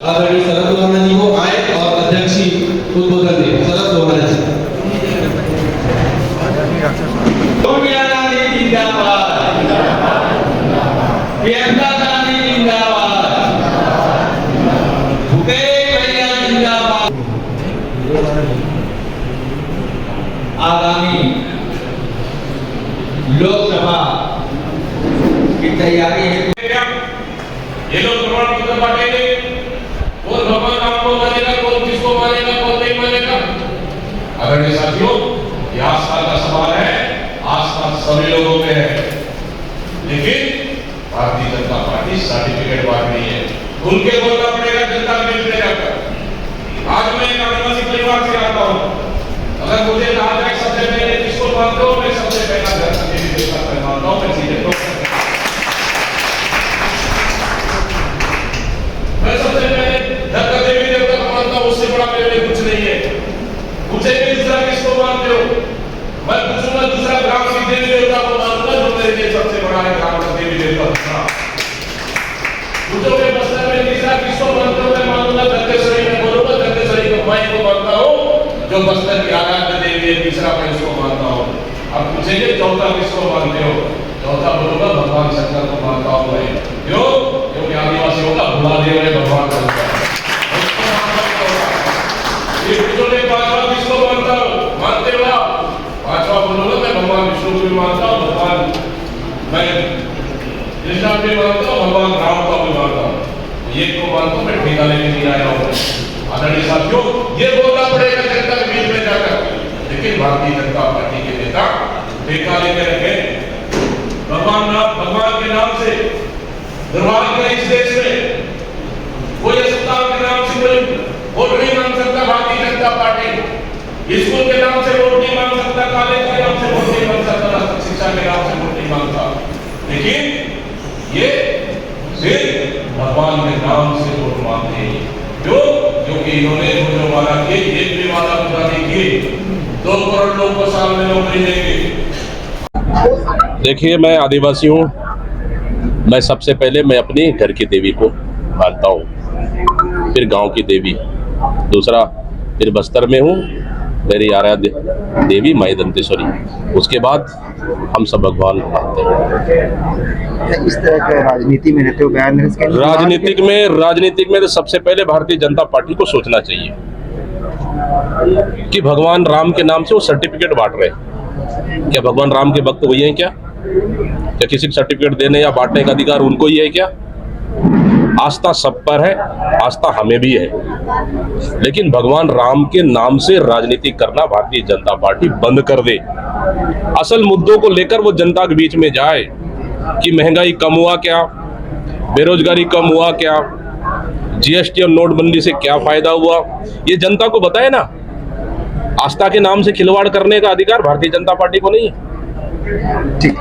आदरणीय शरद पवार जी को आए और अध्यक्ष जी उद्बोधन दे। शरद पवार जी। सोनिया गांधी जिंदाबाद, प्रियंका गांधी जिंदाबाद, भूपेश भैया जिंदाबाद। आगामी लोकसभा की तैयारी है। ये लोग प्रमाण पत्र बांटेंगे, कौन भगवान राम को मानेगा, कौन किसको मानेगा, कौन नहीं मानेगा। आदरणीय साथियों, ये आस्था का सवाल है, आस्था सभी लोगों में है, लेकिन भारतीय जनता पार्टी सर्टिफिकेट बांट रही है। खुल के बोलना पड़ेगा जनता के बीच में जाकर। आज मैं एक आदिवासी परिवार से आता हूँ, अगर मुझे कहा जाए सबसे पहले किसको मानते हो, मैं सबसे पहला धर्म देवी देवता को मानता हूँ। मैं सीधे सबसे पहले धरती देवी देवता को मानता हूं, उससे बड़ा मेरे लिए कुछ नहीं है। मुझे भी दूसरा किसको मानते हो? मैं पूछूंगा दूसरा ग्राम की देवी देवता को मानूंगा, जो मेरे लिए सबसे बड़ा है ग्राम का देवी देवता। पूछोगे बस्तर में तीसरा किसको मानते हो? मैं मानूंगा दंतेश्वरी में, बोलूंगा दंतेश्वरी को माई को मानता हूं, जो बस्तर की आराध्य देवी है, तीसरा मैं उसको मानता हूं। अब पूछेंगे चौथा किसको मानते हो? चौथा बोलूंगा भगवान शंकर को मानता हूं मैं। क्यों? क्योंकि आदिवासियों का भूलादेव है भगवान शंकर। पांचवा किसको मानता हूं? मानते हो आप? पांचवा बोलूंगा मैं भगवान विष्णु को भी मानता हूं, भगवान मैं कृष्ण भी मानता हूं, भगवान राम को भी मानता हूं। ये को मानता हूं, मैं ठेका लेके नहीं आया हूं। आदरणीय साथियों, ये बोलना पड़ेगा जनता के बीच में जाकर, लेकिन भारतीय जनता पार्टी के नेता ठेका लेके रखे भगवान के नाम से दुर्भाग्य है। इस देश में कोई अस्पताल के नाम से कोई वोट नहीं मांग सकता भारतीय जनता पार्टी। स्कूल के नाम से वोट नहीं मांग सकता, कॉलेज के नाम से वोट नहीं मांग सकता, शिक्षा के नाम से वोट नहीं मांगता, लेकिन ये सिर्फ भगवान के नाम से वोट मांगते हैं। क्यों? क्योंकि इन्होंने जो वादा किए, एक भी वादा पूरा नहीं किए। 2 करोड़ लोगों को साल में नौकरी देंगे। देखिए, मैं आदिवासी हूँ। मैं सबसे पहले मैं अपनी घर की देवी को मानता हूँ, फिर गांव की देवी, दूसरा फिर बस्तर में हूँ मेरी आराध्य देवी माई दंतेश्वरी, उसके बाद हम सब भगवान को मानते हैं। इस तरह के राजनीति में रहते हो बयान राजनीतिक में तो सबसे पहले भारतीय जनता पार्टी को सोचना चाहिए कि भगवान राम के नाम से वो सर्टिफिकेट बांट रहे हैं। क्या भगवान राम के भक्त वही हैं क्या किसी को सर्टिफिकेट देने या बांटने का अधिकार उनको ही है क्या? आस्था सब पर है, आस्था हमें भी है, लेकिन भगवान राम के नाम से राजनीति करना भारतीय जनता पार्टी बंद कर दे। असल मुद्दों को लेकर वो जनता के बीच में जाए कि महंगाई कम हुआ क्या, बेरोजगारी कम हुआ क्या, जीएसटी और नोटबंदी से क्या फायदा हुआ, ये जनता को बताए ना। आस्था के नाम से खिलवाड़ करने का अधिकार भारतीय जनता पार्टी को नहीं है। ठीक।